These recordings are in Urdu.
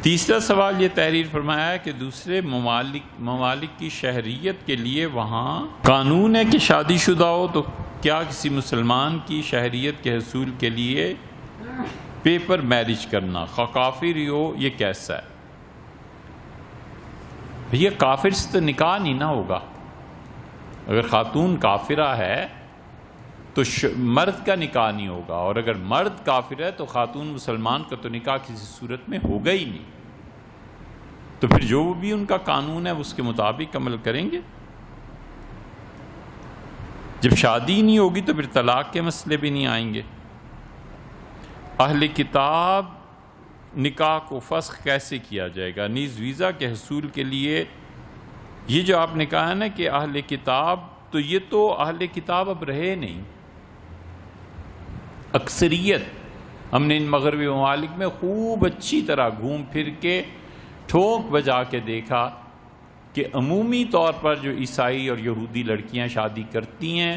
تیسرا سوال یہ تحریر فرمایا ہے کہ دوسرے ممالک کی شہریت کے لیے وہاں قانون ہے کہ شادی شدہ ہو، تو کیا کسی مسلمان کی شہریت کے حصول کے لیے پیپر میرج کرنا خواہ کافر ہی ہو یہ کیسا ہے؟ یہ کافر سے تو نکاح نہیں نہ ہوگا۔ اگر خاتون کافرہ ہے تو مرد کا نکاح نہیں ہوگا، اور اگر مرد کافر ہے تو خاتون مسلمان کا تو نکاح کسی صورت میں ہوگا ہی نہیں۔ تو پھر جو بھی ان کا قانون ہے اس کے مطابق عمل کریں گے۔ جب شادی نہیں ہوگی تو پھر طلاق کے مسئلے بھی نہیں آئیں گے۔ اہل کتاب نکاح کو فسخ کیسے کیا جائے گا؟ نیز ویزا کے حصول کے لیے یہ جو آپ نے کہا ہے نا کہ اہل کتاب، تو یہ تو اہل کتاب اب رہے نہیں، اکثریت۔ ہم نے ان مغربی ممالک میں خوب اچھی طرح گھوم پھر کے ٹھوک بجا کے دیکھا کہ عمومی طور پر جو عیسائی اور یہودی لڑکیاں شادی کرتی ہیں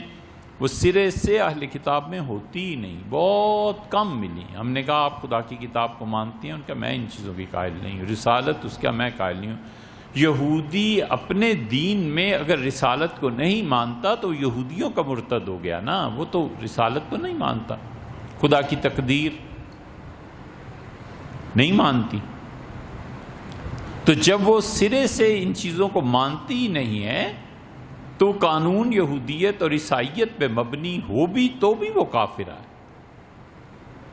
وہ سرے سے اہل کتاب میں ہوتی ہی نہیں، بہت کم ملی۔ ہم نے کہا آپ خدا کی کتاب کو مانتی ہیں؟ ان کا میں ان چیزوں کی قائل نہیں ہوں، رسالت اس کا میں قائل نہیں ہوں۔ یہودی اپنے دین میں اگر رسالت کو نہیں مانتا تو یہودیوں کا مرتد ہو گیا نا، وہ تو رسالت کو نہیں مانتا، خدا کی تقدیر نہیں مانتی۔ تو جب وہ سرے سے ان چیزوں کو مانتی ہی نہیں ہے تو قانون یہودیت اور عیسائیت پہ مبنی ہو بھی تو بھی وہ کافر ہے۔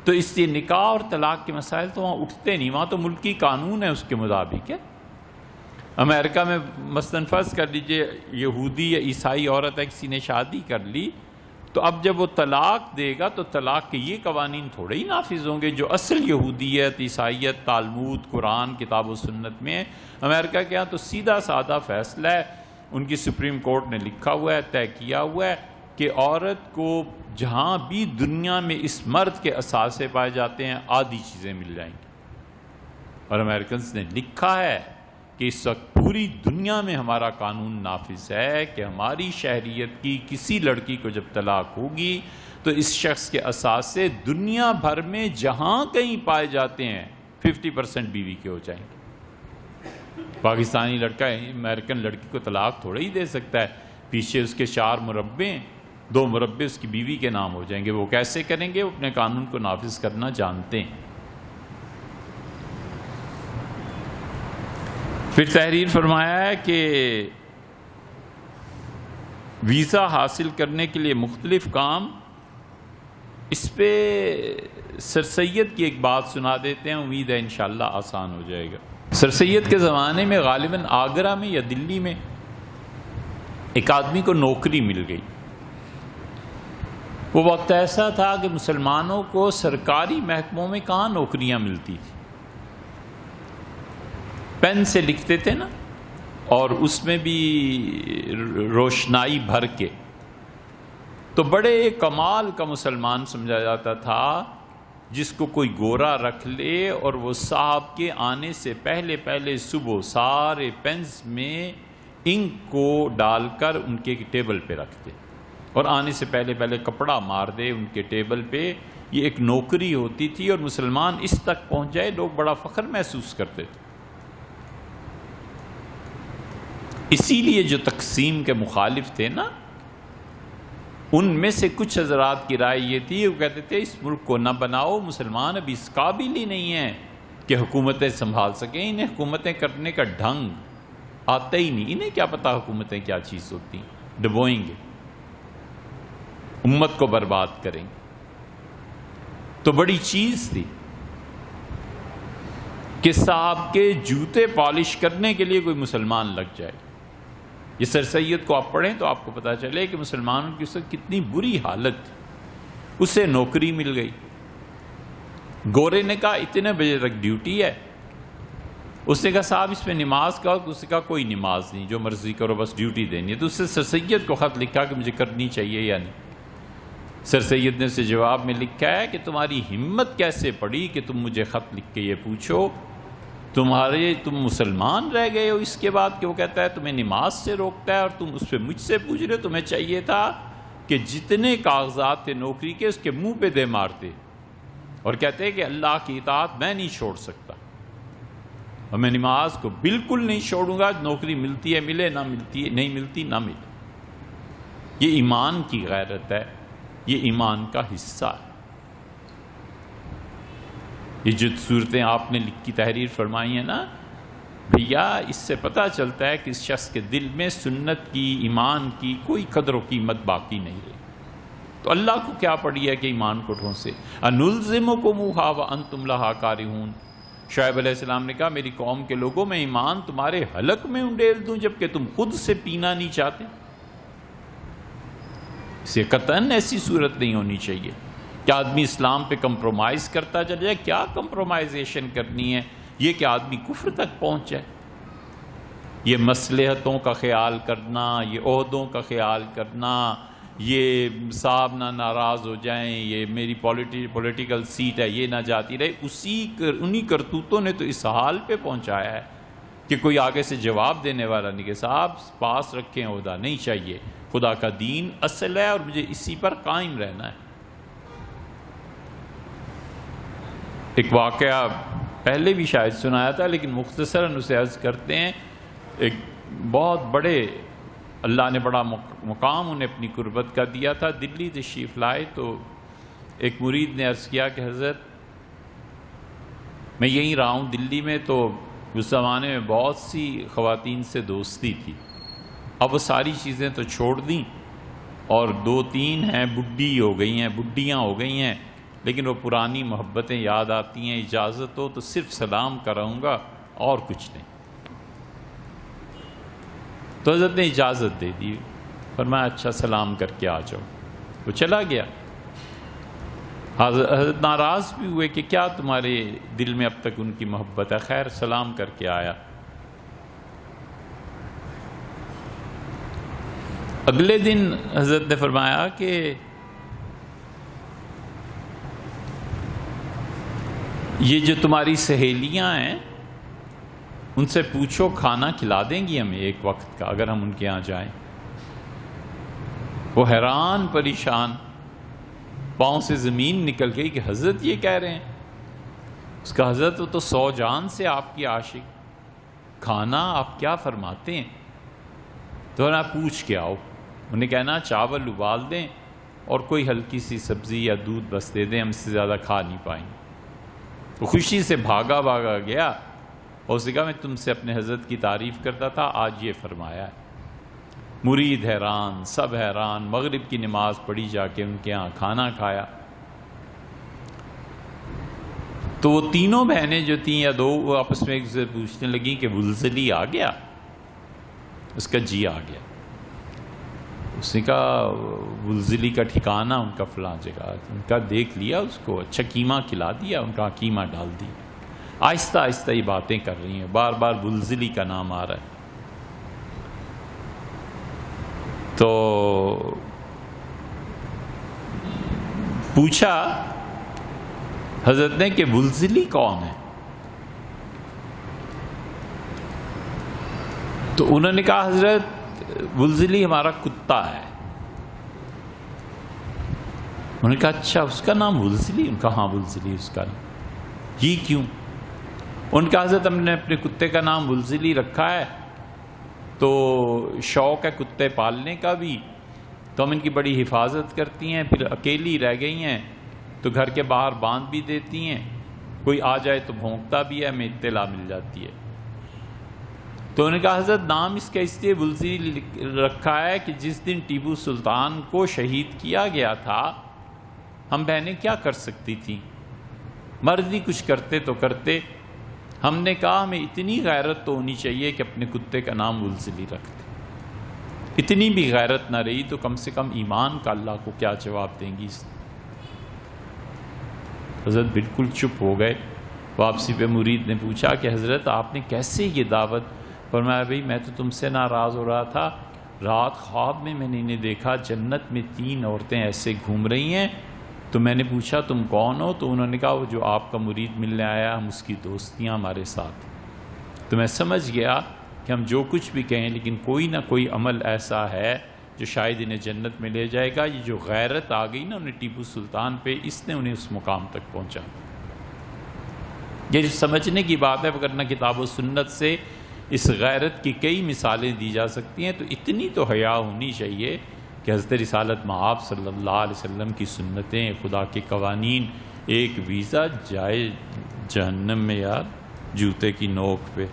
تو اس لیے نکاح اور طلاق کے مسائل تو وہاں اٹھتے نہیں، وہاں تو ملکی قانون ہے اس کے مطابق ہے۔ امریکہ میں مثلاً فرض کر لیجئے یہودی یا عیسائی عورت ہے، کسی نے شادی کر لی، تو اب جب وہ طلاق دے گا تو طلاق کے یہ قوانین تھوڑے ہی نافذ ہوں گے جو اصل یہودیت، عیسائیت، تالمود، قرآن، کتاب و سنت میں ہے۔ امریکہ کے ہاں تو سیدھا سادہ فیصلہ ہے، ان کی سپریم کورٹ نے لکھا ہوا ہے، طے کیا ہوا ہے کہ عورت کو جہاں بھی دنیا میں اس مرد کے اثاثے پائے جاتے ہیں آدھی چیزیں مل جائیں گی۔ اور امریکنز نے لکھا ہے کہ اس وقت پوری دنیا میں ہمارا قانون نافذ ہے کہ ہماری شہریت کی کسی لڑکی کو جب طلاق ہوگی تو اس شخص کے اثاثے دنیا بھر میں جہاں کہیں پائے جاتے ہیں 50% بیوی کے ہو جائیں گے۔ پاکستانی لڑکا امریکن لڑکی کو طلاق تھوڑا ہی دے سکتا ہے، پیچھے اس کے 4 مربے، 2 مربے اس کی بیوی کے نام ہو جائیں گے۔ وہ کیسے کریں گے؟ وہ اپنے قانون کو نافذ کرنا جانتے ہیں۔ پھر تحریر فرمایا ہے کہ ویزا حاصل کرنے کے لیے مختلف کام، اس پہ سر سید کی ایک بات سنا دیتے ہیں، امید ہے انشاءاللہ آسان ہو جائے گا۔ سر سید کے زمانے میں غالباً آگرہ میں یا دلی میں ایک آدمی کو نوکری مل گئی۔ وہ وقت ایسا تھا کہ مسلمانوں کو سرکاری محکموں میں کہاں نوکریاں ملتی تھی، پین سے لکھتے تھے نا، اور اس میں بھی روشنائی بھر کے، تو بڑے کمال کا مسلمان سمجھا جاتا تھا جس کو کوئی گورا رکھ لے اور وہ صاحب کے آنے سے پہلے صبح سارے پینز میں انک کو ڈال کر ان کے ٹیبل پہ رکھ دے اور آنے سے پہلے کپڑا مار دے ان کے ٹیبل پہ۔ یہ ایک نوکری ہوتی تھی اور مسلمان اس تک پہنچ جائے لوگ بڑا فخر محسوس کرتے تھے۔ اسی لیے جو تقسیم کے مخالف تھے نا، ان میں سے کچھ حضرات کی رائے یہ تھی، وہ کہتے تھے اس ملک کو نہ بناؤ، مسلمان ابھی اس قابل ہی نہیں ہیں کہ حکومتیں سنبھال سکیں، انہیں حکومتیں کرنے کا ڈھنگ آتا ہی نہیں، انہیں کیا پتا حکومتیں کیا چیز ہوتی ہیں، ڈبوئیں گے، امت کو برباد کریں گے۔ تو بڑی چیز تھی کہ صاحب کے جوتے پالش کرنے کے لیے کوئی مسلمان لگ جائے۔ یہ سر سید کو آپ پڑھیں تو آپ کو پتہ چلے کہ مسلمانوں کی اس وقت کتنی بری حالت تھی۔ اسے نوکری مل گئی، گورے نے کہا اتنے بجے تک ڈیوٹی ہے، اس نے کہا صاحب اس میں نماز کا، اس نے کہا کوئی نماز نہیں، جو مرضی کرو بس ڈیوٹی دینی ہے۔ تو اس نے سر سید کو خط لکھا کہ مجھے کرنی چاہیے یا نہیں۔ سر سید نے اسے جواب میں لکھا ہے کہ تمہاری ہمت کیسے پڑی کہ تم مجھے خط لکھ کے یہ پوچھو، تم مسلمان رہ گئے ہو اس کے بعد کہ وہ کہتا ہے تمہیں نماز سے روکتا ہے اور تم اس پہ مجھ سے پوچھ رہے ہو۔ تمہیں چاہیے تھا کہ جتنے کاغذات تھے نوکری کے اس کے منہ پہ دے مارتے اور کہتے کہ اللہ کی اطاعت میں نہیں چھوڑ سکتا۔ اور میں نماز کو بالکل نہیں چھوڑوں گا، نوکری ملتی ہے ملے، نہ ملتی ہے نہیں ملتی نہ ملے۔ یہ ایمان کی غیرت ہے، یہ ایمان کا حصہ ہے۔ یہ جو صورتیں آپ نے لکھ کی تحریر فرمائی ہیں نا بھیا، اس سے پتہ چلتا ہے کہ اس شخص کے دل میں سنت کی، ایمان کی کوئی قدر و قیمت باقی نہیں رہی۔ تو اللہ کو کیا پڑی ہے کہ ایمان کو ڈھونسے؟ انلزمکموہا وانتم لہا کارہون۔ شعیب علیہ السلام نے کہا میری قوم کے لوگوں میں ایمان تمہارے حلق میں انڈیل دوں جبکہ تم خود سے پینا نہیں چاہتے؟ اسے قطعاً ایسی صورت نہیں ہونی چاہیے کہ آدمی اسلام پہ کمپرومائز کرتا چل جائے۔ کیا کمپرومائزیشن کرنی ہے؟ یہ کہ آدمی کفر تک پہنچ جائے۔ یہ مصلحتوں کا خیال کرنا، یہ عہدوں کا خیال کرنا، یہ صاحب نہ ناراض ہو جائیں، یہ میری پولیٹیکل سیٹ ہے یہ نہ جاتی رہے، انہی کرتوتوں نے تو اس حال پہ پہنچایا ہے کہ کوئی آگے سے جواب دینے والا نہیں کہ صاحب پاس رکھیں عہدہ نہیں چاہیے، خدا کا دین اصل ہے اور مجھے اسی پر قائم رہنا ہے۔ ایک واقعہ پہلے بھی شاید سنایا تھا لیکن مختصراً اسے عرض کرتے ہیں۔ ایک بہت بڑے اللہ نے بڑا مقام انہیں اپنی قربت کا دیا تھا، دلی تشریف لائے تو ایک مرید نے عرض کیا کہ حضرت میں یہیں رہا ہوں دلی میں، تو اس زمانے میں بہت سی خواتین سے دوستی تھی، اب وہ ساری چیزیں تو چھوڑ دیں اور 2-3 ہیں بڈھیاں ہو گئی ہیں، لیکن وہ پرانی محبتیں یاد آتی ہیں، اجازت ہو تو صرف سلام کراؤں گا اور کچھ نہیں۔ تو حضرت نے اجازت دے دی، فرمایا اچھا سلام کر کے آ جاؤ۔ وہ چلا گیا۔ حضرت ناراض بھی ہوئے کہ کیا تمہارے دل میں اب تک ان کی محبت ہے؟ خیر سلام کر کے آیا۔ اگلے دن حضرت نے فرمایا کہ یہ جو تمہاری سہیلیاں ہیں ان سے پوچھو کھانا کھلا دیں گی ہمیں ایک وقت کا اگر ہم ان کے ہاں جائیں۔ وہ حیران پریشان، پاؤں سے زمین نکل گئی کہ حضرت یہ کہہ رہے ہیں۔ اس کا حضرت وہ تو 100 جان سے آپ کی عاشق، کھانا آپ کیا فرماتے ہیں؟ تو نہ پوچھ کے آؤ، انہیں کہنا چاول ابال دیں اور کوئی ہلکی سی سبزی یا دودھ بس دے دیں، ہم اس سے زیادہ کھا نہیں پائیں گے۔ وہ خوشی سے بھاگا گیا اور اس نے کہا میں تم سے اپنے حضرت کی تعریف کرتا تھا، آج یہ فرمایا ہے۔ مرید حیران، سب حیران، مغرب کی نماز پڑھی جا کے ان کے ہاں کھانا کھایا۔ تو وہ تینوں بہنیں جو تھیں یا 2 وہ آپس میں ایک دوسرے سے پوچھنے لگیں کہ ولزلی آ گیا؟ اس کا جی آ گیا۔ اس نے کہا ولزلی کا ٹھکانہ ان کا فلاں جگہ، ان کا دیکھ لیا، اس کو اچھا قیمہ کھلا دیا، ان کا قیمہ ڈال دیا۔ آہستہ آہستہ یہ باتیں کر رہی ہیں، بار بار ولزلی کا نام آ رہا ہے۔ تو پوچھا حضرت نے کہ ولزلی کون ہے؟ تو انہوں نے کہا حضرت ولزلی ہمارا کتا ہے۔ انہوں نے کہا اچھا اس کا نام ولزلی؟ ان کا ہاں ولزلی اس کا نام۔ یہ کیوں؟ ان کا حضرت ہم نے اپنے کتے کا نام ولزلی رکھا ہے تو شوق ہے کتے پالنے کا بھی، تو ہم ان کی بڑی حفاظت کرتی ہیں، پھر اکیلی رہ گئی ہیں تو گھر کے باہر باندھ بھی دیتی ہیں، کوئی آ جائے تو بھونکتا بھی ہے، ہمیں اطلاع مل جاتی ہے۔ تو انہوں نے کہا حضرت نام اس کا اس لیے ولزلی رکھا ہے کہ جس دن ٹیپو سلطان کو شہید کیا گیا تھا ہم بہنیں کیا کر سکتی تھیں؟ مرد ہی کچھ کرتے تو کرتے، ہم نے کہا ہمیں اتنی غیرت تو ہونی چاہیے کہ اپنے کتے کا نام ولزلی رکھ دیں۔ اتنی بھی غیرت نہ رہی تو کم سے کم ایمان کا اللہ کو کیا جواب دیں گی؟ حضرت بالکل چپ ہو گئے۔ واپسی پہ مرید نے پوچھا کہ حضرت آپ نے کیسے یہ دعوت؟ فرمایا بھئی میں تو تم سے ناراض ہو رہا تھا، رات خواب میں نے انہیں دیکھا جنت میں 3 عورتیں ایسے گھوم رہی ہیں، تو میں نے پوچھا تم کون ہو؟ تو انہوں نے کہا وہ جو آپ کا مرید ملنے آیا ہم اس کی دوستیاں ہمارے ساتھ۔ تو میں سمجھ گیا کہ ہم جو کچھ بھی کہیں لیکن کوئی نہ کوئی عمل ایسا ہے جو شاید انہیں جنت میں لے جائے گا۔ یہ جو غیرت آ گئی نا انہیں ٹیپو سلطان پہ، اس نے انہیں اس مقام تک پہنچا۔ یہ سمجھنے کی بات ہے، وگرنہ کتاب و سنت سے اس غیرت کی کئی مثالیں دی جا سکتی ہیں۔ تو اتنی تو حیا ہونی چاہیے کہ حضرت رسالت مآب صلی اللہ علیہ وسلم کی سنتیں، خدا کے قوانین، ایک ویزا جائے جہنم میں یار جوتے کی نوک پہ۔